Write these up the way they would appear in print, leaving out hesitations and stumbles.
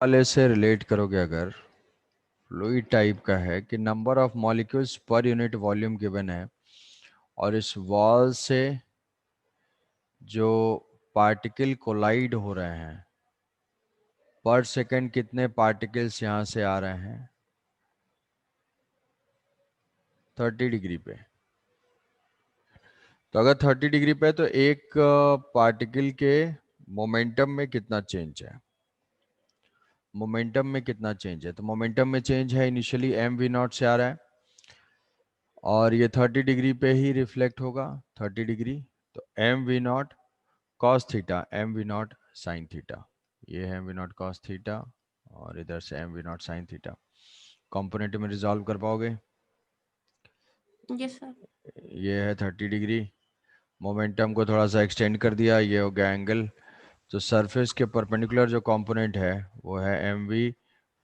वाले से रिलेट करोगे अगर, फ्लूइड टाइप का है कि number of molecules per unit volume given है और इस वॉल से जो पार्टिकल कोलाइड हो रहे हैं पर सेकंड कितने पार्टिकल्स यहाँ से आ रहे हैं 30 डिग्री पे। तो अगर 30 डिग्री पे तो एक पार्टिकल के मोमेंटम में कितना चेंज है, मोमेंटम में कितना चेंज है। तो मोमेंटम में चेंज है इनिशियली एम वी नॉट से आ रहा है और ये 30 डिग्री पे ही रिफ्लेक्ट होगा 30 डिग्री। तो M V naught cos theta M V naught sine theta, ये है M V naught cos theta और इधर से M V naught sine theta. Component में रिजॉल्व कर पाओगे? Yes sir. ये है 30 डिग्री, मोमेंटम को थोड़ा सा एक्सटेंड कर दिया, ये हो गया एंगल। तो सरफेस के परपेंडिकुलर जो कंपोनेंट है वो है एम वी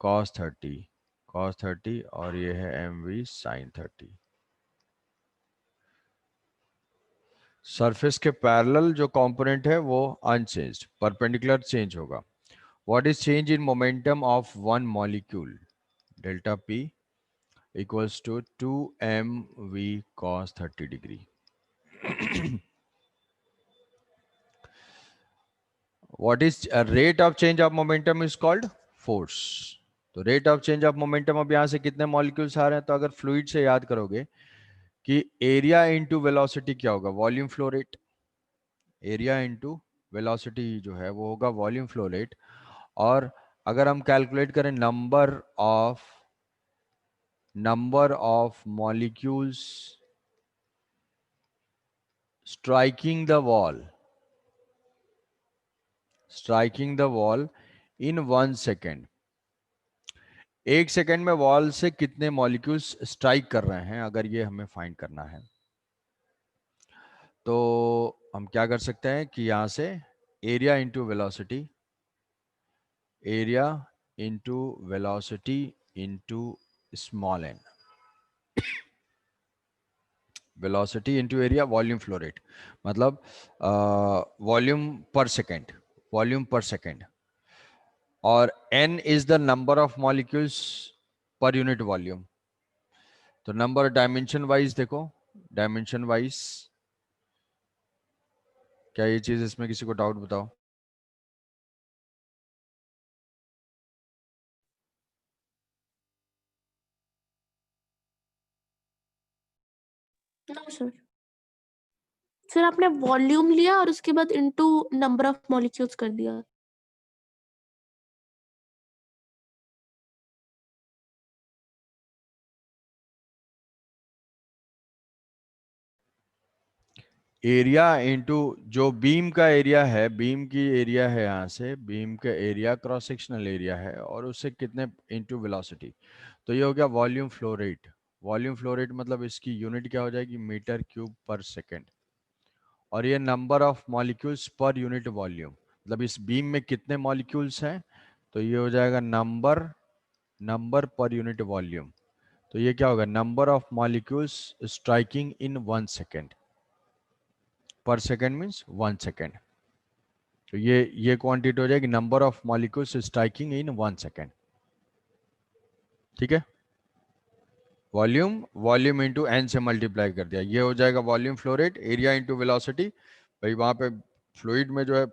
कॉस 30 और ये है एम वी साइन 30। सरफेस के पैरेलल जो कंपोनेंट है वो अनचेंज्ड, परपेंडिकुलर चेंज होगा। What is change in momentum of one molecule? Delta P equals to 2mv cos 30 degree. What is a rate of change of momentum is called force. तो rate of change of momentum, अब यहाँ से कितने molecules आ रहे हैं, तो अगर fluid से याद करोगे कि एरिया इनटू वेलोसिटी क्या होगा, volume flow rate. Area into velocity जो है वो होगा वॉल्यूम फ्लो रेट। और अगर हम कैलकुलेट करें number of molecules striking the wall, striking the wall in 1 second, 1 second में वॉल से कितने मॉलिक्यूल्स स्ट्राइक कर रहे हैं, अगर ये हमें फाइंड करना है तो हम क्या कर सकते हैं कि यहां से area into velocity, area into velocity into small N, velocity into area volume flow rate, मतलब volume per second, volume per second. और n is the number of molecules per unit volume. तो नंबर डायमेंशन वाइज देखो, dimension wise क्या ये चीज, इसमें किसी को डाउट बताओ? No sir. सर आपने वॉल्यूम लिया और उसके बाद इनटू नंबर ऑफ मॉलिक्यूल्स कर दिया। एरिया इंटू जो बीम का एरिया है, बीम की एरिया है, यहाँ से बीम का एरिया क्रॉस सेक्शनल एरिया है और उससे कितने इंटू वेलोसिटी। तो ये हो गया volume flow rate. Volume flow rate मतलब इसकी यूनिट क्या हो जाएगी, मीटर क्यूब पर सेकेंड। और ये number of molecules per unit volume, मतलब इस बीम में कितने मॉलिक्यूल्स हैं, तो ये हो जाएगा नंबर, नंबर पर यूनिट वॉल्यूम। तो ये क्या होगा, number of molecules striking in 1 second, पर सेकेंड मीन्स 1 सेकेंड। तो ये क्वांटिटी हो जाएगी number of molecules striking in 1 second. ठीक है, वॉल्यूम, वॉल्यूम इंटू एन से मल्टीप्लाई कर दिया, ये हो जाएगा volume flow rate, area into velocity. भाई वहां पे फ्लूइड में जो है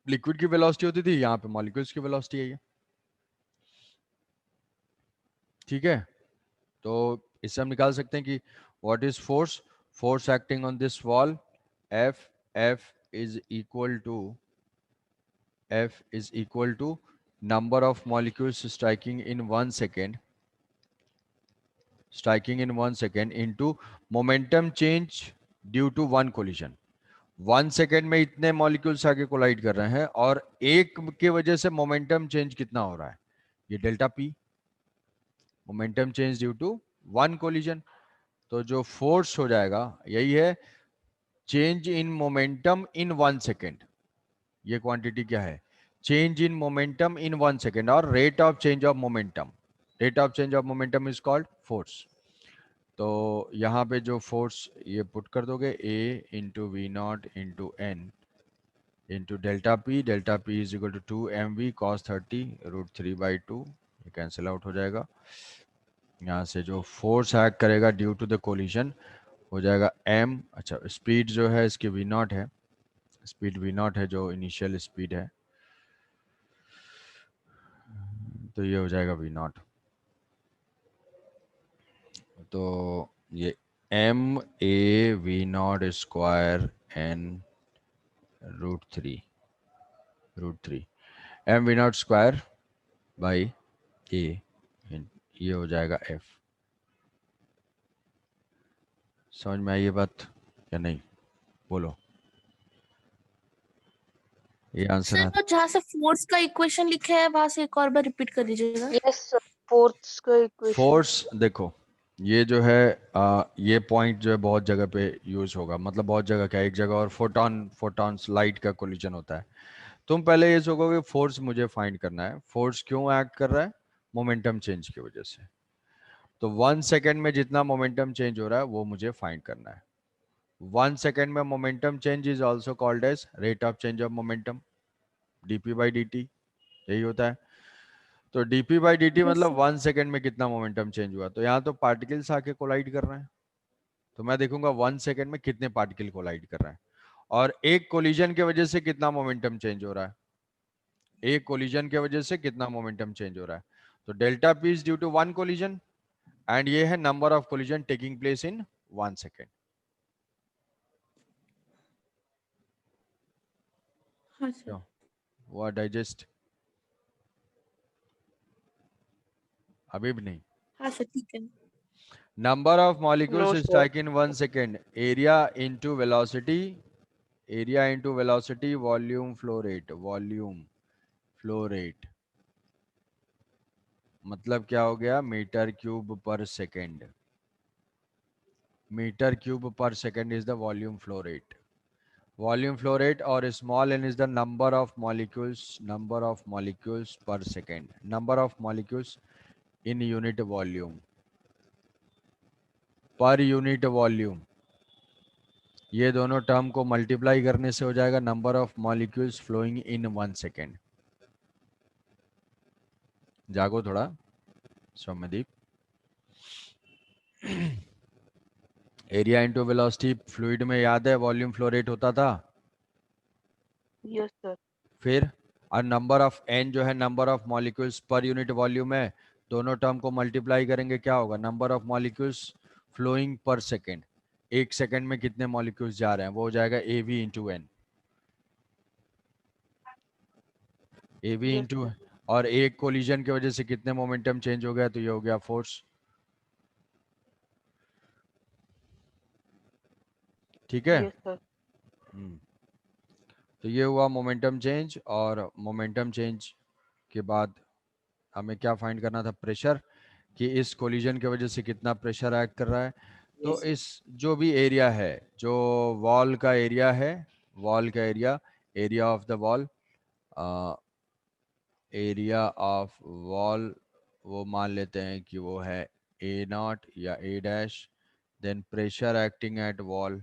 लिक्विड की वेलोसिटी होती थी, यहाँ पे मॉलिक्यूल्स की वेलोसिटी है ये। ठीक है, तो इससे हम निकाल सकते हैं कि what is force, force acting on this wall, F, F is equal to, F is equal to number of molecules striking in 1 second, striking in 1 second into momentum change due to one collision। 1 second में इतने molecules आगे collide कर रहे हैं और एक के वजह से मोमेंटम चेंज कितना हो रहा है, ये delta P, momentum change due to one collision. तो जो फोर्स हो जाएगा यही है change in momentum in 1 second. ये क्वांटिटी क्या है, change in momentum in 1 second और rate of change of momentum, rate of change of momentum is called force. तो यहाँ पे जो फोर्स ये पुट कर दोगे, A into V naught into N into delta P is equal to 2mv cos 30 √3/2, ये cancel out हो जाएगा। यहाँ से जो फोर्स एक्ट करेगा ड्यू टू द कोलिजन हो जाएगा m, अच्छा स्पीड जो है इसकी v नॉट है, स्पीड v नॉट है जो इनिशियल स्पीड है, तो ये हो जाएगा v नॉट। तो ये m/a v0² n √3 m/v0² by a, ये हो जाएगा f। समझ में आई ये बात या नहीं, बोलो। ये आंसर सर है। वो जहाँ से फोर्स का इक्वेशन लिखे है वहां से एक और बार रिपीट कर दीजिएगा। यस सर, फोर्स का इक्वेशन। फोर्स देखो, ये जो है ये पॉइंट जो है बहुत जगह पे यूज होगा, मतलब बहुत जगह क्या, एक जगह और फोटॉन्स लाइट का कोलिजन होता है। तुम पहले ये सोचोगे फोर्स मुझे फाइंड करना है, फोर्स क्यों एक्ट कर रहा है, मोमेंटम चेंज की वजह से। तो 1 सेकेंड में जितना मोमेंटम चेंज हो रहा है वो मुझे फाइंड करना है। 1 सेकेंड में momentum change is also called as rate of change of momentum, dp/dt, यही होता है। तो dp/dt यस मतलब सर। 1 सेकेंड में कितना मोमेंटम चेंज हुआ। तो यहाँ तो पार्टिकल्स आके कोलाइड कर रहे हैं, तो मैं देखूंगा 1 सेकेंड में कितने पार्टिकल कोलाइड कर रहे हैं, और एक कोलिजन की वजह से कितना मोमेंटम चेंज हो रहा है, एक कोलिजन की वजह से कितना मोमेंटम चेंज हो रहा है। तो delta P is due to 1 collision, and ये है number of collision taking place in 1 second. हाँ सर। वो डाइजेस्ट अभी भी नहीं। हाँ सर ठीक है। Number of no molecules sir. Strike in 1 second, area into velocity, area into velocity, volume flow rate, volume flow rate मतलब क्या हो गया, metre cube per second, metre cube per second is the volume flow rate. Volume flow rate और small n is the number of molecules per second, number of molecules in unit volume, per unit volume. ये दोनों term को multiply करने से हो जाएगा number of molecules flowing in 1 second. जागो थोड़ा Saumyadeep. Area into velocity fluid में याद है वॉल्यूम फ्लो रेट होता था, यस सर। फिर और नंबर ऑफ n जो है number of molecules per unit volume है, दोनों टर्म को मल्टीप्लाई करेंगे क्या होगा, number of molecules flowing per second, 1 second में कितने मॉलिक्यूल्स जा रहे हैं, वो हो जाएगा av into N, av yes into, sir. और एक कोलिजन की वजह से कितने मोमेंटम चेंज हो गया, तो ये हो गया फोर्स। ठीक है। Yes sir. तो ये हुआ मोमेंटम चेंज, और मोमेंटम चेंज के बाद हमें क्या फाइंड करना था, प्रेशर, कि इस कोलिजन की वजह से कितना प्रेशर एक्ट कर रहा है। तो यस। इस जो भी एरिया है, जो वॉल का एरिया है, वॉल का area, area of the wall, area of wall, वो मान लेते हैं कि वो है a0 या a', then pressure acting at wall,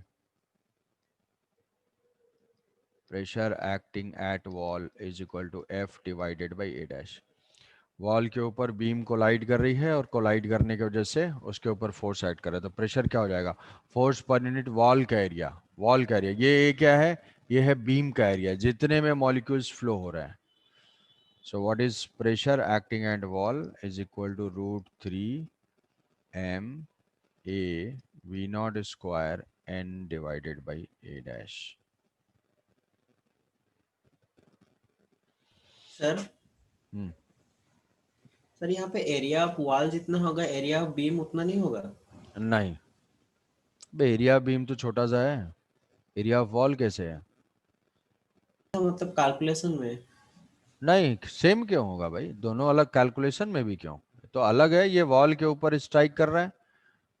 pressure acting at wall is equal to f divided by a'। Wall के ऊपर बीम कोलाइड कर रही है, और कोलाइड करने की वजह से उसके ऊपर फोर्स एक्ट कर रहा है, तो प्रेशर क्या हो जाएगा, फोर्स पर यूनिट वॉल का एरिया, वॉल का एरिया, ये क्या है, ये है बीम का एरिया जितने में मॉलिक्यूल्स फ्लो हो रहे हैं। So what is pressure acting at wall is equal to √3ma v0² n divided by a'। Sir hmm sir यहाँ पे एरिया ऑफ वॉल जितना होगा एरिया ऑफ बीम उतना नहीं होगा। नहीं, एरिया बीम तो छोटा सा है, एरिया ऑफ वॉल कैसे है, तो मतलब कैलकुलेशन में। नहीं सेम क्यों होगा भाई, दोनों अलग, कैलकुलेशन में भी क्यों, तो अलग है, ये वॉल के ऊपर स्ट्राइक कर रहा है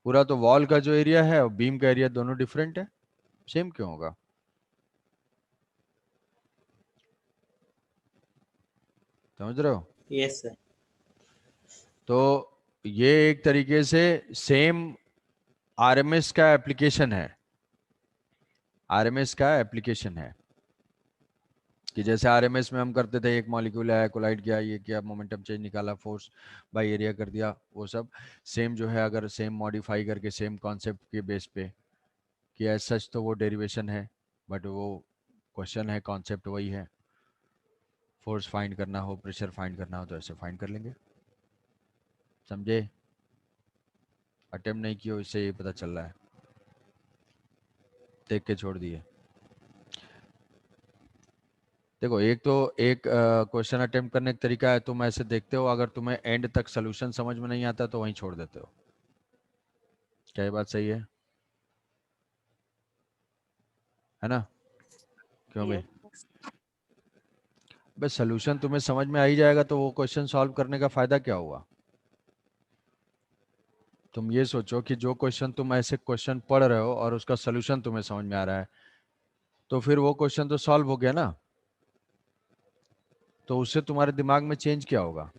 पूरा, तो वॉल का जो एरिया है और बीम का एरिया दोनों डिफरेंट है, सेम क्यों होगा, समझ रहे हो। Yes sir. तो ये एक तरीके से सेम आरएमएस का एप्लीकेशन है, आरएमएस का एप्लीकेशन है। कि जैसे आरएमएस में हम करते थे, एक मॉलिक्यूल आया, कोलाइड किया, ये किया, मोमेंटम चेंज निकाला, फोर्स बाय एरिया कर दिया, वो सब सेम जो है, अगर सेम मॉडिफाई करके सेम कॉन्सेप्ट के बेस पे कि एज सच तो वो डेरिवेशन है, बट वो क्वेश्चन है, कॉन्सेप्ट वही है, फोर्स फाइंड करना हो, प्रेशर फाइंड करना हो, तो ऐसे फाइंड कर लेंगे। समझे? अटेम्प्ट नहीं किया, इससे ये पता चल रहा है, देख के छोड़ दिए। देखो, एक क्वेश्चन अटेम्प्ट करने का तरीका है, तुम ऐसे देखते हो, अगर तुम्हें एंड तक सोल्यूशन समझ में नहीं आता तो वहीं छोड़ देते हो। क्या ये बात सही है ना? क्यों भाई? Yes. बस सोल्यूशन तुम्हें समझ में आ ही जाएगा तो वो क्वेश्चन सॉल्व करने का फायदा क्या हुआ? तुम ये सोचो कि जो क्वेश्चन तुम ऐसे क्वेश्चन पढ़ रहे हो और उसका सोल्यूशन तुम्हें समझ में आ रहा है, तो फिर वो क्वेश्चन तो सॉल्व हो गया ना। तो उससे तुम्हारे दिमाग में चेंज क्या होगा?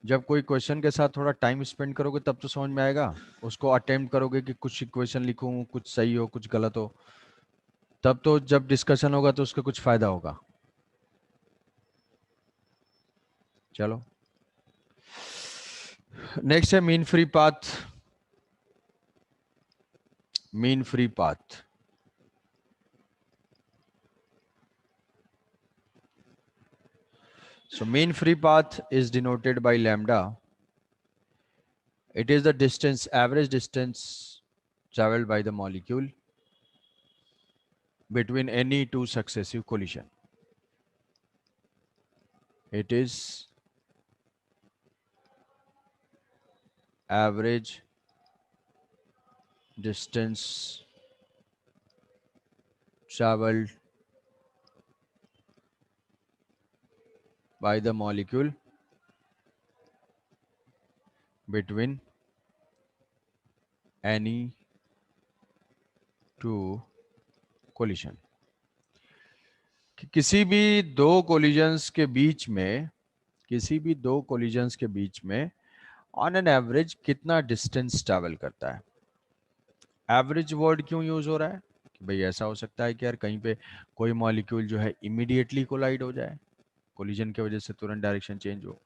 जब कोई क्वेश्चन के साथ थोड़ा टाइम स्पेंड करोगे तब तो समझ में आएगा। उसको अटेम्प्ट करोगे कि कुछ इक्वेशन लिखूं, कुछ सही हो कुछ गलत हो, तब तो जब डिस्कशन होगा तो उसका कुछ फायदा होगा। चलो, नेक्स्ट है mean free path. Mean free path, so mean free path is denoted by lambda. It is the distance, average distance traveled by the molecule between any two successive collision. It is average distance traveled by the molecule between any two collision. कि किसी भी दो collisions के बीच में, किसी भी दो collisions के बीच में ऑन एन एवरेज कितना डिस्टेंस ट्रैवल करता है। एवरेज वर्ड क्यों यूज हो रहा है? कि भाई ऐसा हो सकता है कि यार कहीं पे कोई मॉलिक्यूल जो है इमीडिएटली कोलाइड हो जाए, कोलिजन की वजह से तुरंत डायरेक्शन चेंज हो,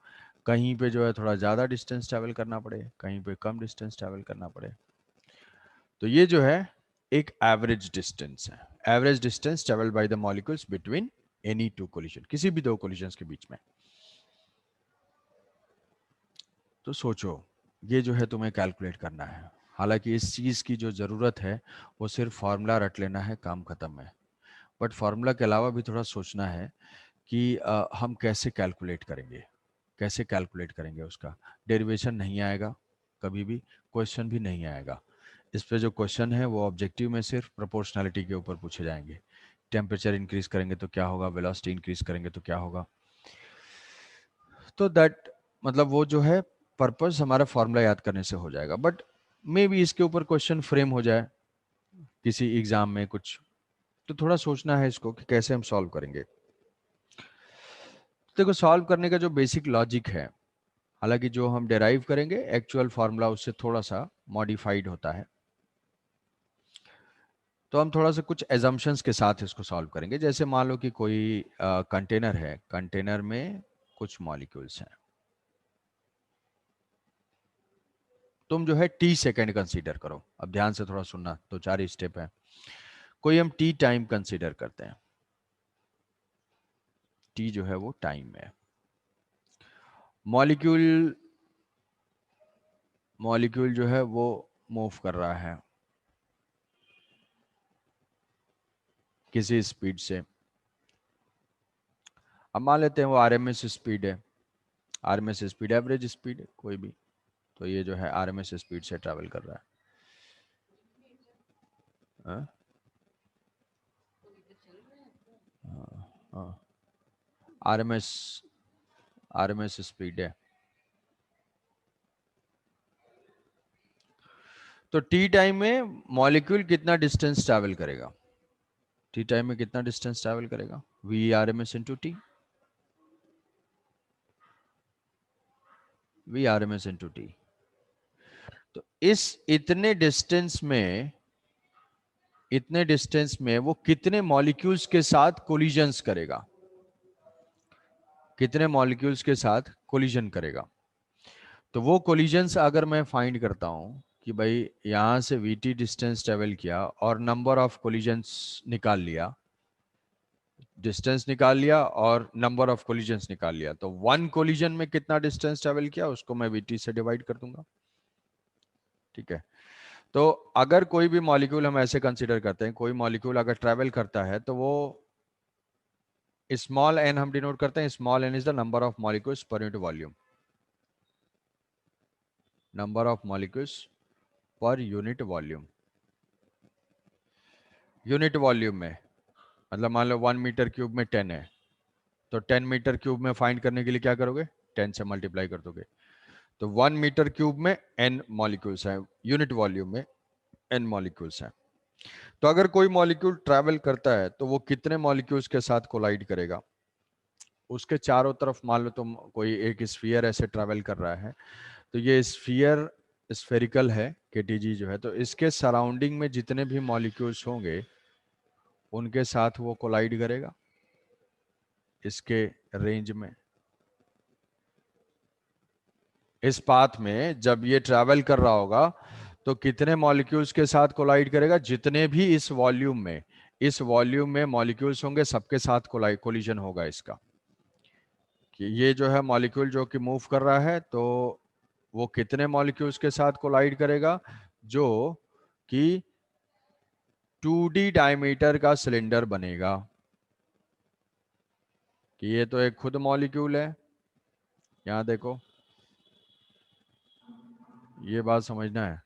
कहीं पे जो है थोड़ा ज़्यादा डिस्टेंस ट्रैवल करना पड़े, कहीं पे कम डिस्टेंस ट्रैवल करना पड़े। तो ये जो है एक एवरेज डिस्टेंस है, average distance travel by the molecules between any two collision, किसी भी दो कोलिजन्स के बीच में। तो सोचो, ये जो है तुम्हें कैलकुलेट करना है। हालांकि इस चीज़ की जो ज़रूरत है वो सिर्फ फार्मूला रट लेना है, काम खत्म है। बट फार्मूला के अलावा भी थोड़ा सोचना है कि हम कैसे कैलकुलेट करेंगे, कैसे कैलकुलेट करेंगे उसका। डेरिवेशन नहीं आएगा कभी भी, क्वेश्चन भी नहीं आएगा। इस पे जो क्वेश्चन है वो ऑब्जेक्टिव में सिर्फ प्रोपोर्शनैलिटी के ऊपर पूछे जाएंगे। टेम्परेचर इंक्रीज करेंगे तो क्या होगा, वेलोसिटी इंक्रीज करेंगे तो क्या होगा। तो दैट मतलब वो जो है पर्पस हमारा फॉर्मूला याद करने से हो जाएगा। बट मे बी इसके ऊपर क्वेश्चन फ्रेम हो जाए किसी एग्जाम में कुछ, तो थोड़ा सोचना है इसको कि कैसे हम सॉल्व करेंगे। देखो, सॉल्व करने का जो बेसिक लॉजिक है, हालांकि जो हम डेराइव करेंगे एक्चुअल फार्मूला उससे थोड़ा सा मॉडिफाइड होता है, तो हम थोड़ा सा कुछ एजम्पशंस के साथ इसको सॉल्व करेंगे। जैसे मान लो कि कोई कंटेनर है, कंटेनर में कुछ मॉलिक्यूल्स हैं, तुम जो है टी सेकेंड कंसीडर करो। अब ध्यान से थोड़ा सुनना, दो चार स्टेप है। कोई हम टी टाइम कंसीडर करते हैं, टी जो है वो टाइम है। मॉलिक्यूल मॉलिक्यूल जो है वो मूव कर रहा है किसी स्पीड से। अब मान लेते हैं वो आरएमएस स्पीड है, आरएमएस स्पीड एवरेज स्पीड है कोई भी, तो ये जो है आरएमएस स्पीड से ट्रैवल कर रहा है। आरएमएस आरएमएस स्पीड है। तो टी टाइम में मॉलिक्यूल कितना डिस्टेंस ट्रैवल करेगा, टी टाइम में कितना डिस्टेंस ट्रैवल करेगा, V RMS into T, V RMS into T. तो इस इतने डिस्टेंस में इतने डिस्टेंस में वो कितने मॉलिक्यूल्स के साथ कोलिजन्स करेगा, कितने मॉलिक्यूल्स के साथ कोलिजन करेगा। तो वो कोलिजन्स अगर मैं फाइंड करता हूं कि भाई यहां से वीटी डिस्टेंस ट्रेवल किया और नंबर ऑफ कोलिजन्स निकाल लिया, डिस्टेंस निकाल लिया और नंबर ऑफ कोलिजन्स निकाल लिया, तो वन कोलिजन में कितना डिस्टेंस ट्रेवल किया उसको मैं वीटी से डिवाइड कर दूंगा। ठीक है, तो अगर कोई भी मॉलिक्यूल हम ऐसे कंसीडर करते हैं, कोई मॉलिक्यूल अगर ट्रेवल करता है तो वो स्मॉल एन हम डिनोट करते हैं, small N is the number of molecules per unit volume, number of molecules per unit volume. Unit volume में मतलब मान लो 1 मीटर क्यूब में 10 है, तो 10 मीटर क्यूब में फाइंड करने के लिए क्या करोगे, 10 से मल्टीप्लाई कर दोगे, तो 1 मीटर क्यूब में n मॉलिक्यूल्स हैं, यूनिट वॉल्यूम में n मॉलिक्यूल्स हैं। तो अगर कोई मॉलिक्यूल ट्रैवल करता है तो वो कितने मॉलिक्यूल्स के साथ कोलाइड करेगा, उसके चारों तरफ मान लो तुम कोई एक स्फीयर ऐसे ट्रैवल कर रहा है, तो ये स्फीयर स्फेरिकल है केटीजी जो है, तो इसके सराउंडिंग में जितने भी मॉलिक्यूल्स होंगे उनके साथ वो कोलाइड करेगा इसके रेंज में। इस पाथ में जब ये ट्रैवल कर रहा होगा तो कितने मॉलिक्यूल्स के साथ कोलाइड करेगा, जितने भी इस वॉल्यूम में मॉलिक्यूल्स होंगे सबके साथ कोलिजन होगा इसका। कि ये जो है मॉलिक्यूल जो कि मूव कर रहा है तो वो कितने मॉलिक्यूल्स के साथ कोलाइड करेगा, जो कि 2D डायमीटर का सिलेंडर बनेगा। कि ये तो एक खुद मॉलिक्यूल है, यहां देखो ये बात समझना है,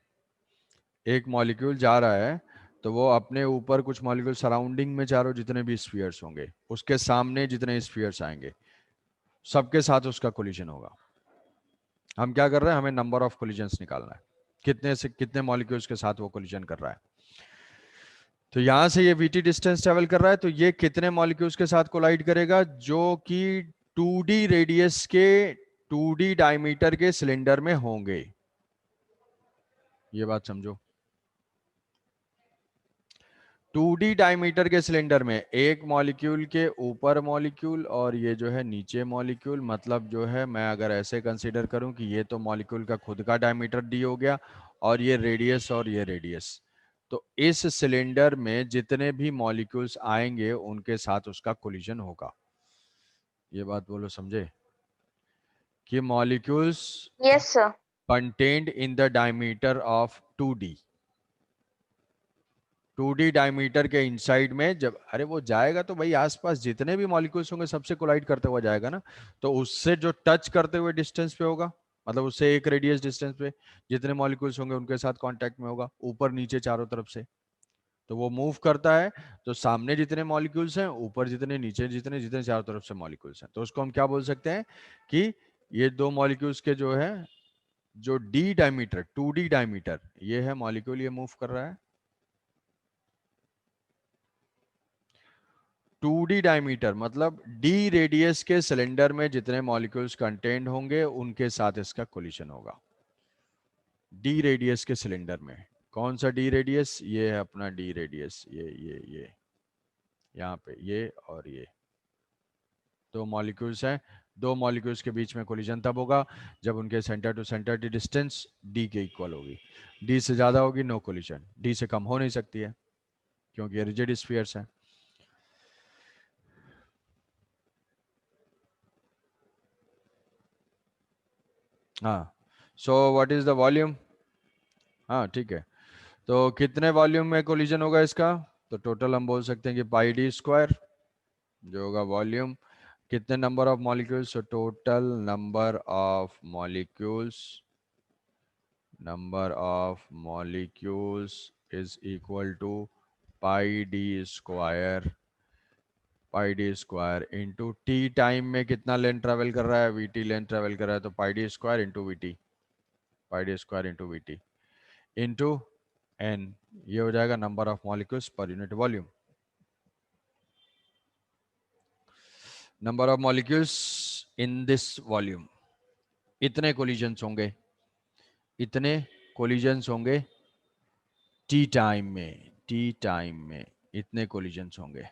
एक मॉलिक्यूल जा रहा है तो वो अपने ऊपर कुछ मॉलिक्यूल सराउंडिंग में चारों जितने भी स्फीयर्स होंगे उसके सामने जितने स्फीयर्स आएंगे सबके साथ उसका कोलिजन होगा। हम क्या कर रहे हैं, हमें नंबर ऑफ कोलिजन्स निकालना है, कितने से कितने मॉलिक्यूल्स के साथ वो कोलिजन कर रहा है। तो यहां से ये वीटी डिस्टेंस ट्रेवल कर रहा है तो ये कितने मॉलिक्यूल्स के साथ कोलाइड करेगा, जो कि 2D रेडियस के 2D डायमीटर के सिलेंडर में होंगे। ये बात समझो, 2D डायमीटर के सिलेंडर में एक मॉलिक्यूल के ऊपर मॉलिक्यूल और ये जो है नीचे मॉलिक्यूल, मतलब जो है मैं अगर ऐसे कंसीडर करूं कि ये तो मॉलिक्यूल का खुद का डायमीटर डी हो गया और ये रेडियस, तो इस सिलेंडर में जितने भी मॉलिक्यूल्स आएंगे उनके साथ उसका कोलिजन होगा। ये बात बोलो समझे, कि molecules Yes, sir. Contained in the diameter of 2D diameter के इनसाइड में जब अरे वो जाएगा तो भाई आसपास जितने भी मॉलिक्यूल्स होंगे सबसे कोलाइड करते हुआ जाएगा ना, तो उससे जो टच करते हुए डिस्टेंस पे होगा, मतलब उससे एक रेडियस डिस्टेंस पे जितने मॉलिक्यूल्स होंगे उनके साथ कांटेक्ट में होगा, ऊपर नीचे चारों तरफ से। तो वो मूव करता है तो सामने जितने मॉलिक्यूल्स हैं, ऊपर जितने, नीचे जितने, जितने चारों तरफ से मॉलिक्यूल्स हैं, तो उसको हम क्या बोल सकते हैं कि ये दो मॉलिक्यूल्स के जो है जो डी डायमीटर 2D डायमीटर ये है मॉलिक्यूल, ये मूव कर रहा है 2D डायमीटर, मतलब डी रेडियस के सिलेंडर में जितने मॉलिक्यूल्स कंटेन्ड होंगे उनके साथ इसका कोलिजन होगा। डी रेडियस के सिलेंडर में, कौन सा डी रेडियस, ये है अपना डी रेडियस, ये यहाँ पे ये और ये दो मॉलिक्यूल्स हैं, दो मॉलिक्यूल्स के बीच में कोलिजन तब होगा जब उनके सेंटर टू सेंटर की डिस्टेंस डी के इक्वल होगी। डी से ज्यादा होगी नो कोलिजन, डी से कम हो नहीं सकती है क्योंकि ये रिजिड स्फीयर्स हैं। हाँ, सो व्हाट इज द वॉल्यूम, हाँ ठीक है, तो कितने वॉल्यूम में कोलिजन होगा इसका, तो टोटल हम बोल सकते हैं कि पाई डी स्क्वायर जो होगा वॉल्यूम, कितने नंबर ऑफ मॉलिक्यूल्स, तो total number of molecules is equal to pi D square into T time में कितना लेंथ ट्रेवल कर रहा है, वीटी लेंथ ट्रेवल कर रहा है, तो pi D square into VT into N, ये हो जाएगा number of molecules per unit volume. Number of molecules in this volume, इतने कोलिजन्स होंगे टी टाइम में, टी टाइम में इतने कोलिजन्स होंगे।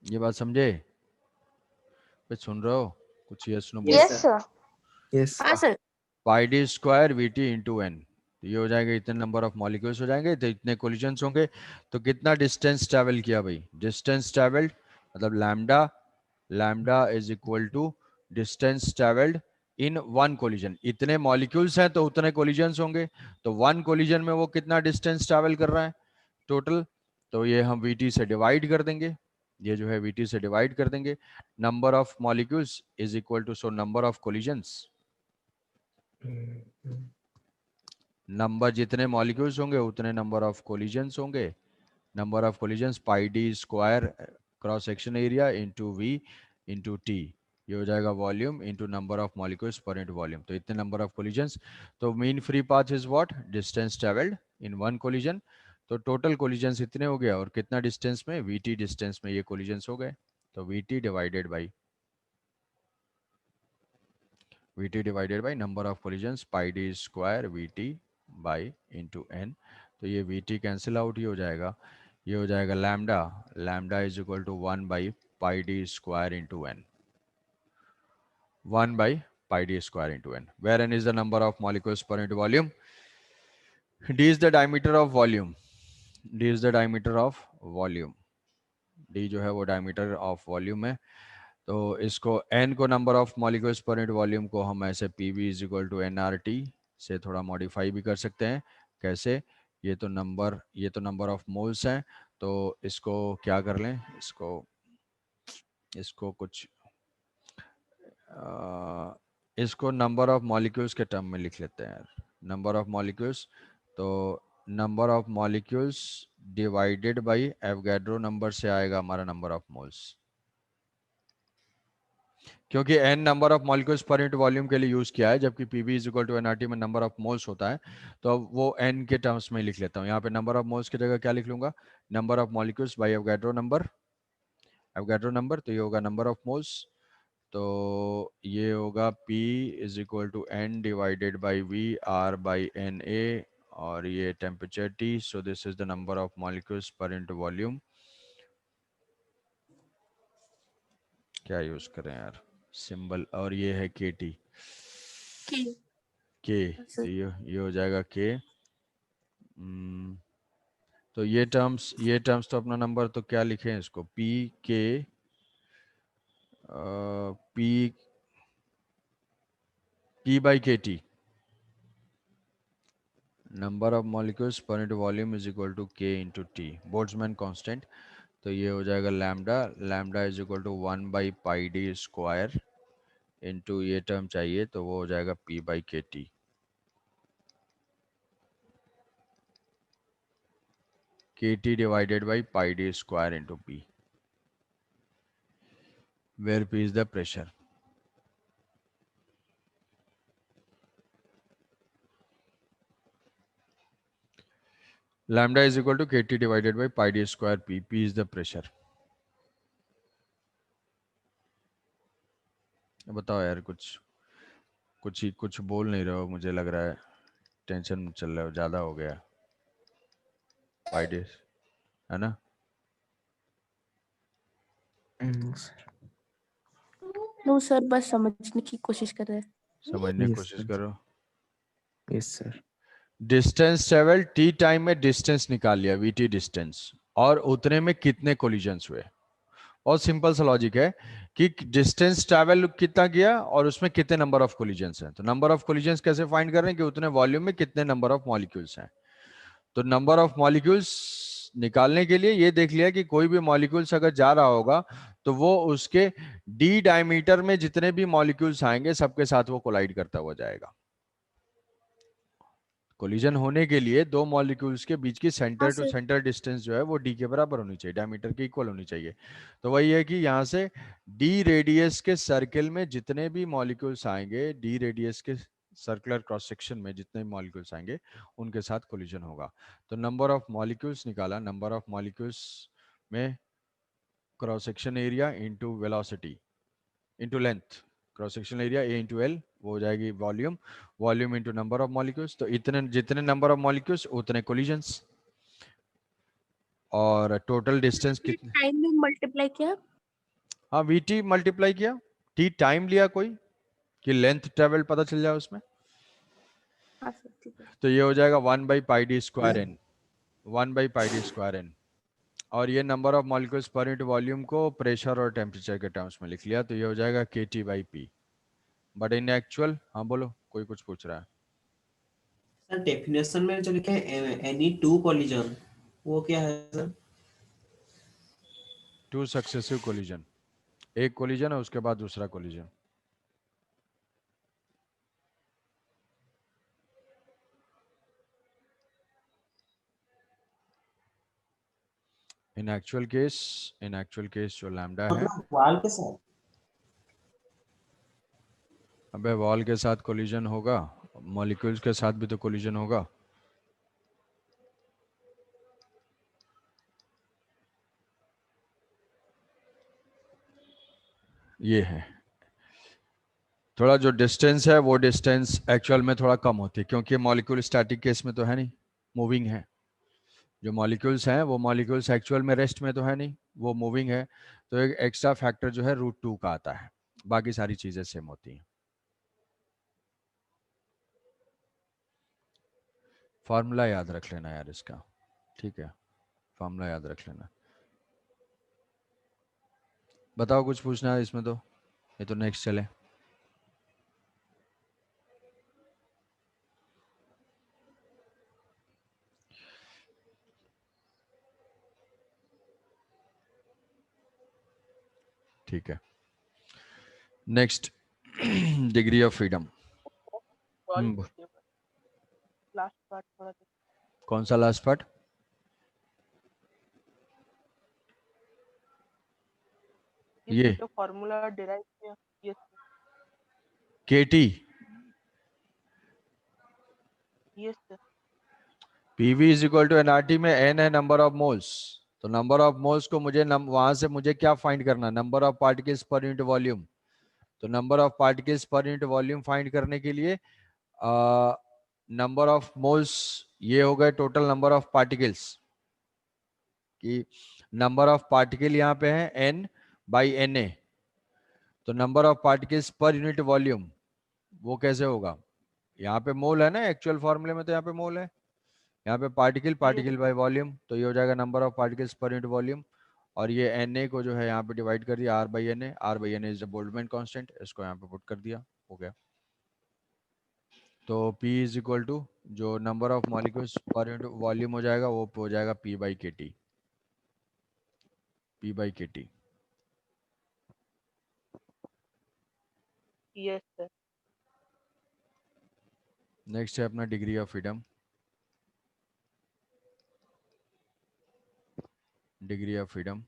ये बात समझे? कुछ सुन रहे हो? कुछ यस नो बोलो। Yes, sir. यस हाँ sir. Pi D square V T into N, ये हो जाएगा इतने नंबर ऑफ मॉलिक्यूल्स हो जाएंगे तो इतने कोलिजन्स होंगे। तो कितना डिस्टेंस ट्रैवल किया भाई? डिस्टेंस ट्रैवल्ड मतलब lambda, lambda is equal to distance travelled in one collision. इतने मॉलिक्यूल्स हैं तो उतने कोलिजन्स होंगे, तो वन कोलिजन में वो कितना डिस्टेंस ट्रैवल कर रहा है टोटल, तो ये हम वीटी से डिवाइड कर देंगे, ये जो है वीटी से डिवाइड कर देंगे। Number of molecules is equal to so number of collisions, number जितने मॉलिक्यूल्स होंगे उतने नंबर ऑफ कोलिजन्स होंगे। Number of collisions pi D square cross section area into V into T, ये हो जाएगा volume into number of molecules per into volume. तो इतने number of collisions, तो mean free path is what? Distance travelled in one collision. तो total collisions इतने हो गया, और कितना डिस्टेंस में? वी टी डिस्टेंस में ये कोलिजन्स हो गए। तो V T divided by number of collisions pi D square V T by into N. तो ये वी टी कैंसिल आउट, ये हो जाएगा, ये हो जाएगा lambda, lambda is equal to 1 by pi D square into N, 1 by pi D square into N, where N is the number of molecules per into volume, D is the diameter of volume, D is the diameter of volume, D जो है वो diameter of volume है। तो इसको n को number of molecules per unit volume को हम ऐसे P is equal to nRT से थोड़ा मॉडिफाई भी कर सकते हैं। कैसे? ये तो नंबर ऑफ मोल्स हैं, तो इसको क्या कर लें, इसको कुछ इसको नंबर ऑफ मॉलिक्यूल्स के टर्म में लिख लेते हैं यार, नंबर ऑफ मॉलिक्यूल्स। तो number of molecules divided by Avogadro number से आएगा हमारा नंबर ऑफ मोल्स, क्योंकि n number of molecules per unit volume के लिए यूज किया है, जबकि PV is equal to NRT में नंबर ऑफ मोल्स होता है। तो अब वो n के टर्म्स में लिख लेता हूँ, यहाँ पे नंबर ऑफ मोल्स की जगह क्या लिख लूंगा? Number of molecules by Avogadro number, Avogadro number, तो ये होगा नंबर ऑफ मोल्स। तो ये होगा P is equal to n divided by V R by N A, और ये temperature T, so this is the number of molecules per into volume. क्या use करें यार सिंबल, और ये है KT, के के, तो ये हो जाएगा के। तो ये टर्म्स तो अपना नंबर, तो क्या लिखें इसको? पी के P by K T, number of molecules per into volume is equal to K into T, Boltzmann constant. तो ये हो जाएगा lambda, lambda is equal to 1 by pi D square into ये टर्म चाहिए तो वो हो जाएगा P by K T, K T divided by pi D square into P, where P is the pressure. Lambda is equal to KT divided by pi d square P. P is the pressure. बताओ यार, कुछ बोल नहीं रहे हो, मुझे लग रहा है टेंशन चल रहा है, ज्यादा हो गया पाई डी, है ना? नो सर, बस समझने की कोशिश कर रहे हैं। समझने की Yes, कोशिश sir. करो। Yes sir. Distance travel T time में डिस्टेंस निकाल लिया, वी टी डिस्टेंस, और उतने में कितने कोलिजन्स हुए। और सिंपल सा लॉजिक है कि डिस्टेंस ट्रैवल कितना किया और उसमें कितने नंबर ऑफ कोलिजन्स हैं। तो नंबर ऑफ कोलिजन्स कैसे फाइंड कर रहे हैं? कि उतने वॉल्यूम में कितने नंबर ऑफ मॉलिक्यूल्स हैं। तो नंबर ऑफ मॉलिक्यूल्स निकालने के लिए ये देख लिया कि कोई भी मॉलिक्यूल्स अगर जा रहा होगा तो वो उसके डी डायमीटर में जितने भी मॉलिक्यूल्स आएंगे सबके साथ वो कोलाइड करता हुआ जाएगा। कोलिजन होने के लिए दो मॉलिक्यूल्स के बीच की सेंटर टू सेंटर डिस्टेंस जो है वो डी के बराबर होनी चाहिए, डायमीटर के इक्वल होनी चाहिए। तो वही है कि यहाँ से डी रेडियस के सर्किल में जितने भी मॉलिक्यूल्स आएंगे, डी रेडियस के सर्कुलर क्रॉस सेक्शन में जितने भी मॉलिक्यूल्स आएंगे उनके साथ कोलिजन होगा। तो नंबर ऑफ मॉलिक्यूल्स निकाला, नंबर ऑफ मॉलिक्यूल्स में cross section area into velocity into length, cross section area A into L वो हो जाएगी volume, volume into number of molecules. तो इतने जितने नंबर ऑफ मॉलिक्यूल्स उतने कोलिजन्स, और टोटल डिस्टेंस कितने, टाइम में मल्टीप्लाई किया। हाँ वीटी मल्टीप्लाई किया, टी टाइम लिया कोई कि लेंथ ट्रेवल पता चल जाए उसमें, हाँ सर ठीक है। तो ये हो जाएगा 1/πd²n, 1/πd²n। और ये number of molecules per unit volume को प्रेशर और टेम्परेचर के टर्म्स में लिख लिया, तो ये हो जाएगा kT/p। बट इन एक्चुअल, हाँ बोलो, कोई कुछ पूछ रहा है। सर डेफिनेशन में जो लिखे एनी टू कोलिजन, वो क्या है सर? 2 सक्सेसिव कोलिजन, एक कोलिजन है उसके बाद दूसरा कोलिजन। इन एक्चुअल केस जो लैम्डा है, मतलब वाल के साथ? अबे वॉल के साथ कोलिजन होगा, मॉलिक्यूल्स के साथ भी तो कोलिजन होगा। ये है थोड़ा जो डिस्टेंस है, वो डिस्टेंस एक्चुअल में थोड़ा कम होती है, क्योंकि मॉलिक्यूल स्टैटिक केस में तो है नहीं, मूविंग है। जो मॉलिक्यूल्स हैं वो मॉलिक्यूल्स एक्चुअल में रेस्ट में तो है नहीं, वो मूविंग है। तो एक एक्स्ट्रा फैक्टर जो है √2 का आता है, बाकी सारी चीजें सेम होती हैं। फार्मूला याद रख लेना यार इसका, ठीक है, फार्मूला याद रख लेना। बताओ कुछ पूछना है इसमें, तो ये तो नेक्स्ट चले। ठीक है, next degree of freedom. Last part थोड़ा कौन सा लास्ट पार्ट? ये जो फॉर्मूला डिराइव किया। Yes KT yes sir. PV is equal to nRT में n है नंबर ऑफ मोल्स, तो नंबर ऑफ मोल्स को मुझे वहां से मुझे क्या फाइंड करना, number of particles per unit volume. तो number of particles per unit volume find करने के लिए नंबर ऑफ मोल्स, ये हो गए टोटल नंबर ऑफ पार्टिकल्स, कि नंबर ऑफ पार्टिकल यहाँ पे है n/na, तो number of particles per unit volume वो कैसे होगा, यहाँ पे मोल है ना एक्चुअल फॉर्मूले में, तो यहाँ पे मोल है, यहाँ पे पार्टिकल बाय वॉल्यूम, तो ये हो जाएगा number of particles per unit volume. और ये Na को जो है यहाँ पे डिवाइड कर दिया R/Na, R/Na is the Boltzmann constant, इसको यहाँ पे पुट कर दिया, हो गया। तो P इज इक्वल टू जो number of molecules per unit volume हो जाएगा, वो हो जाएगा P/kT, P/kT। Yes sir. Next है अपना degree of freedom. Degree of freedom,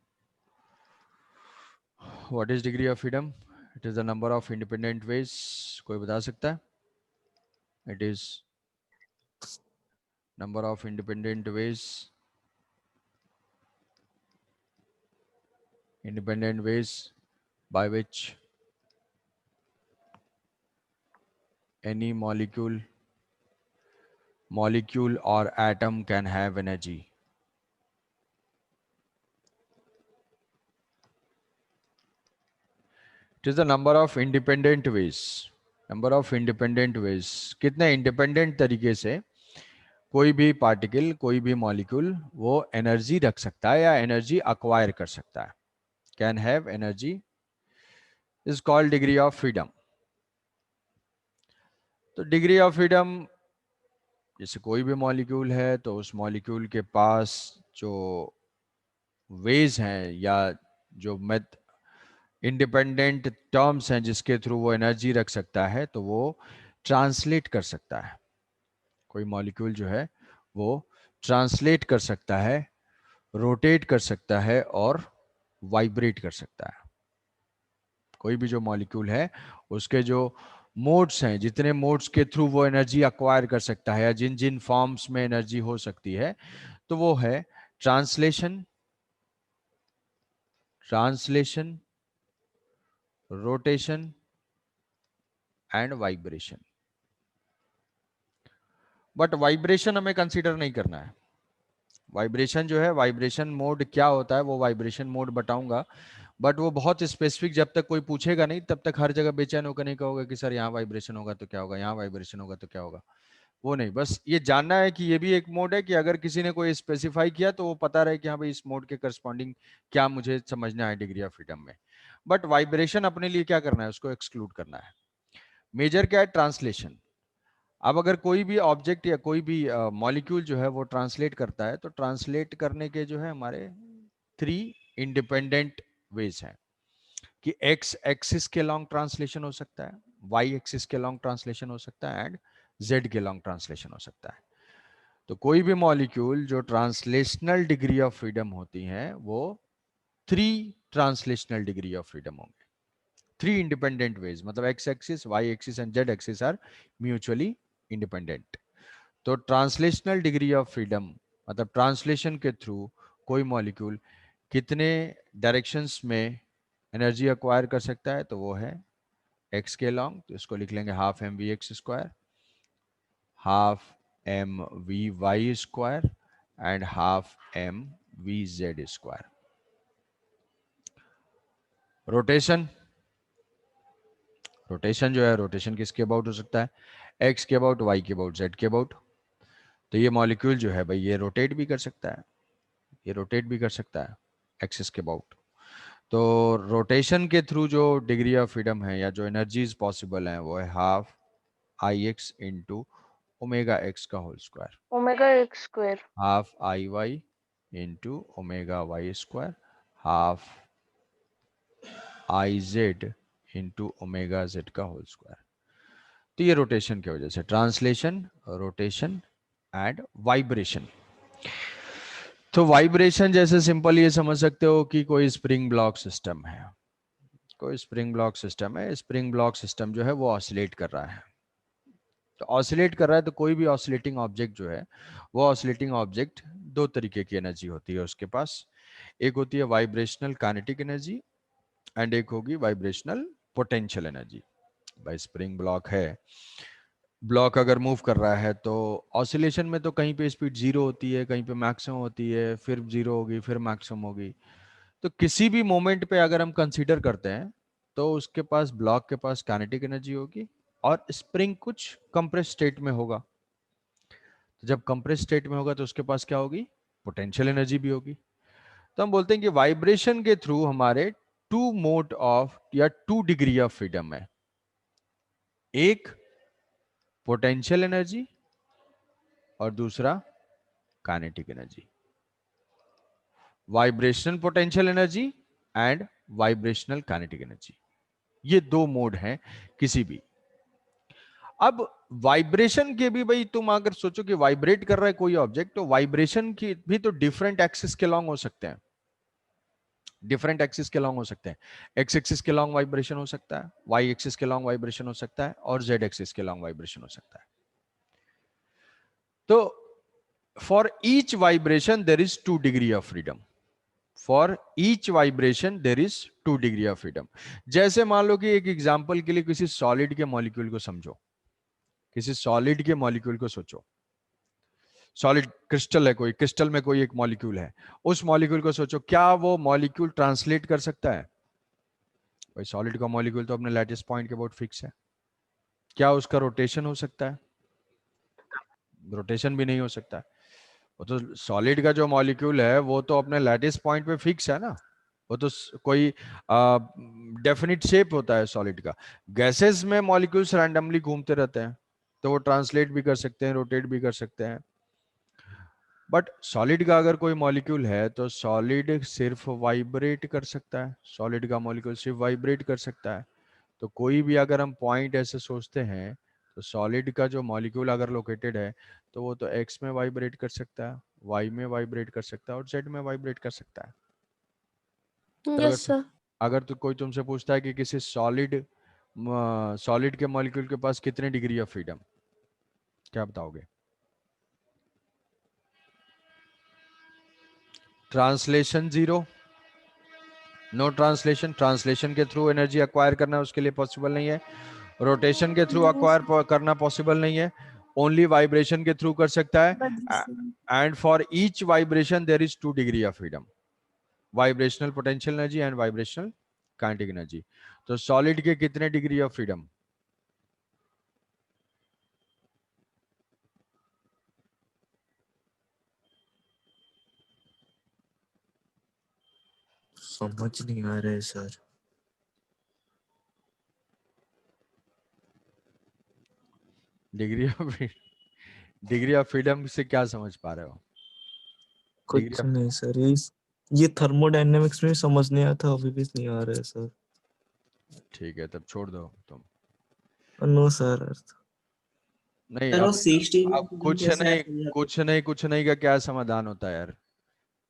what is degree of freedom? It is the number of independent ways. कोई बता सकता है? It is number of independent ways by which any molecule or atom can have energy. It is the number of independent ways, कितने independent तरीके से कोई भी particle, कोई भी मॉलिक्यूल वो एनर्जी रख सकता है या एनर्जी अक्वायर कर सकता है, can have energy, is called degree of freedom. तो डिग्री ऑफ फ्रीडम, जैसे कोई भी मॉलिक्यूल है तो उस मॉलिक्यूल के पास जो वेज हैं या जो मेथ इंडिपेंडेंट टर्म्स हैं जिसके थ्रू वो एनर्जी रख सकता है, तो वो ट्रांसलेट कर सकता है। कोई मॉलिक्यूल जो है वो ट्रांसलेट कर सकता है, रोटेट कर सकता है और वाइब्रेट कर सकता है। कोई भी जो मॉलिक्यूल है उसके जो मोड्स हैं, जितने मोड्स के थ्रू वो एनर्जी अक्वायर कर सकता है या जिन जिन फॉर्म्स में एनर्जी हो सकती है, तो वो है translation, rotation and vibration. But vibration हमें कंसीडर नहीं करना है। वाइब्रेशन जो है, वाइब्रेशन मोड क्या होता है वो वाइब्रेशन मोड बताऊंगा, बट वो बहुत स्पेसिफिक, जब तक कोई पूछेगा नहीं तब तक हर जगह बेचैन होकर नहीं कहोगे कि सर यहाँ वाइब्रेशन होगा तो क्या होगा, यहाँ वाइब्रेशन होगा तो क्या होगा। वो नहीं, बस ये जानना है कि ये भी एक मोड है, कि अगर किसी ने कोई स्पेसिफाई किया तो वो पता रहे कि हाँ भाई इस मोड के करस्पॉन्डिंग क्या मुझे समझना है डिग्री ऑफ फ्रीडम में। बट वाइब्रेशन अपने लिए क्या करना है, उसको एक्सक्लूड करना है। मेजर क्या है, ट्रांसलेशन। अब अगर कोई भी ऑब्जेक्ट या कोई भी मॉलिक्यूल जो है वो ट्रांसलेट करता है, तो ट्रांसलेट करने के जो है हमारे 3 इंडिपेंडेंट वेज हैं, कि एक्स एक्सिस के लॉन्ग ट्रांसलेशन हो सकता है, वाई एक्सिस के लॉन्ग ट्रांसलेशन हो सकता है, एंड जेड के लॉन्ग ट्रांसलेशन हो सकता है। तो कोई भी मॉलिक्यूल जो ट्रांसलेशनल डिग्री ऑफ फ्रीडम होती हैं वो 3 ट्रांसलेशनल डिग्री ऑफ फ्रीडम होंगे, 3 इंडिपेंडेंट वेज, मतलब X axis, Y axis and Z axis are mutually independent. तो ट्रांसलेशनल डिग्री ऑफ फ्रीडम मतलब ट्रांसलेशन के थ्रू कोई मॉलिक्यूल कितने डायरेक्शंस में एनर्जी एक्वायर कर सकता है, तो वो है एक्स के लॉन्ग, तो इसको लिख लेंगे half M V X square, half M V Y square and half M V Z square. Rotation, rotation जो है, रोटेशन किसके अबाउट हो सकता है, एक्स के अबाउट, वाई के अबाउट, जेड के अबाउट। तो ये मॉलिक्यूल जो है भाई ये रोटेट भी कर सकता है, ये रोटेट भी कर सकता है एक्सिस के अबाउट। तो रोटेशन के थ्रू जो डिग्री ऑफ फ्रीडम है या जो एनर्जीज पॉसिबल है वो है half I X into omega X का whole square, omega X square, half I Y into omega Y square, half I Z into omega Z का होल स्क्वायर। तो ये रोटेशन की वजह से, ट्रांसलेशन, रोटेशन एंड वाइब्रेशन। तो vibration जैसे simple ये समझ सकते हो कि कोई स्प्रिंग ब्लॉक सिस्टम है, कोई स्प्रिंग ब्लॉक सिस्टम है, स्प्रिंग ब्लॉक सिस्टम जो है वो ऑसिलेट कर रहा है। तो ऑसिलेट कर रहा है तो कोई भी ऑसिलेटिंग ऑब्जेक्ट जो है वो ऑसिलेटिंग ऑब्जेक्ट 2 तरीके की एनर्जी होती है उसके पास, एक होती है वाइब्रेशनल काइनेटिक एनर्जी एंड एक होगी वाइब्रेशनल पोटेंशियल एनर्जी। भाई स्प्रिंग ब्लॉक है, ब्लॉक अगर मूव कर रहा है तो ऑसिलेशन में तो कहीं पे स्पीड 0 होती है, कहीं पे मैक्सिमम होती है, फिर 0 होगी, फिर मैक्सिमम होगी। तो किसी भी मोमेंट पे अगर हम कंसीडर करते हैं तो उसके पास, ब्लॉक के पास काइनेटिक एनर्जी होगी और स्प्रिंग कुछ कंप्रेस स्टेट में होगा। तो जब कंप्रेस स्टेट में होगा तो उसके पास क्या होगी, पोटेंशियल एनर्जी भी होगी। तो हम बोलते हैं कि वाइब्रेशन के थ्रू हमारे 2 मोड ऑफ या 2 डिग्री ऑफ फ्रीडम है, एक पोटेंशियल एनर्जी और दूसरा kinetic energy. Vibrational potential energy and vibrational kinetic energy, ये 2 मोड हैं किसी भी। अब वाइब्रेशन के भी भाई, तुम अगर सोचो कि वाइब्रेट कर रहा है कोई ऑब्जेक्ट, तो वाइब्रेशन की भी तो डिफरेंट एक्सिस के लॉन्ग हो सकते हैं, डिफरेंट एक्सिस के लॉन्ग हो सकते हैं। एक्स एक्सिस के लॉन्ग वाइब्रेशन हो सकता है, वाई एक्सिस के लॉन्ग वाइब्रेशन हो सकता है और जेड एक्सिस के लॉन्ग वाइब्रेशन हो सकता है। तो for each vibration there is 2 degree of freedom, for each vibration there is 2 degree of freedom. जैसे मान लो कि एक एग्जांपल के लिए किसी सॉलिड के मॉलिक्यूल को समझो, किसी सॉलिड के मॉलिक्यूल को सोचो, सॉलिड क्रिस्टल है, कोई क्रिस्टल में कोई एक मॉलिक्यूल है, उस मॉलिक्यूल को सोचो, क्या वो मॉलिक्यूल ट्रांसलेट कर सकता है? भाई सॉलिड का मॉलिक्यूल तो अपने लैटिस पॉइंट के बहुत फिक्स है, क्या उसका रोटेशन हो सकता है? रोटेशन भी नहीं हो सकता। वो तो सॉलिड का जो मॉलिक्यूल है वो तो अपने लैटिस पॉइंट पे फिक्स है ना, वो तो कोई डेफिनिट शेप होता है सॉलिड का। गैसेस में मॉलिक्यूल्स रैंडमली घूमते रहते हैं, तो वो ट्रांसलेट भी कर सकते हैं, रोटेट भी कर सकते हैं। बट सॉलिड का अगर कोई मॉलिक्यूल है तो सॉलिड सिर्फ वाइब्रेट कर सकता है, सॉलिड का मॉलिक्यूल सिर्फ वाइब्रेट कर सकता है। तो कोई भी अगर हम पॉइंट ऐसे सोचते हैं, तो सॉलिड का जो मॉलिक्यूल अगर लोकेटेड है तो वो तो एक्स में वाइब्रेट कर सकता है, वाई में वाइब्रेट कर सकता है और जेड में वाइब्रेट कर सकता है। तो यस सर। अगर तो कोई तुमसे पूछता है कि किसी सॉलिड के मॉलिक्यूल के पास कितने डिग्री ऑफ फ्रीडम, क्या बताओगे? ट्रांसलेशन 0, नो ट्रांसलेशन, ट्रांसलेशन के थ्रू एनर्जी एक्वायर करना उसके लिए पॉसिबल नहीं है। रोटेशन के थ्रू अक्वायर करना पॉसिबल नहीं है, ओनली वाइब्रेशन के थ्रू कर सकता है. And for each vibration there is 2 degree of freedom, vibrational potential energy and vibrational kinetic energy. तो सॉलिड के कितने डिग्री ऑफ फ्रीडम? समझ नहीं आ रहा है सर. डिग्री ऑफ फ्रीडम से क्या समझ पा रहे हो? कुछ नहीं सर, ये थर्मोडायनेमिक्स में समझ नहीं आता, अभी भी नहीं आ रहा है सर. ठीक है, तब छोड़ दो तुम. No sir. नहीं, सर वो अब 16 कुछ नहीं का क्या समाधान होता है यार?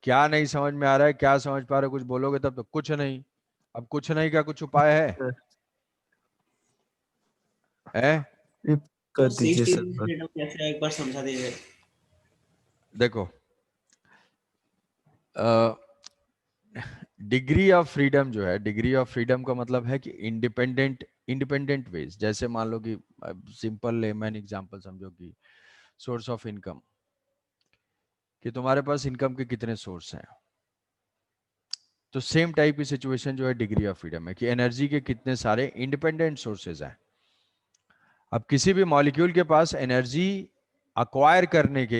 क्या नहीं समझ में आ रहा है, क्या समझ पा रहे हो? कुछ बोलोगे तब तो कुछ नहीं. अब कुछ नहीं का कुछ उपाय है? कर दीजिए सर. फ्रीडम कैसे है, एक बार समझा दीजिए. देखो, डिग्री ऑफ फ्रीडम जो है, डिग्री ऑफ फ्रीडम का मतलब है कि इंडिपेंडेंट वेज. जैसे मान लो कि सिंपल लेमैन एग्जांपल समझो कि सोर्स ऑफ इनकम, कि तुम्हारे पास इनकम के कितने सोर्स हैं. तो सेम टाइप की सिचुएशन जो है डिग्री ऑफ फ्रीडम है कि एनर्जी के कितने सारे इंडिपेंडेंट सोर्सेज हैं. अब किसी भी मॉलिक्यूल के पास एनर्जी अक्वायर करने के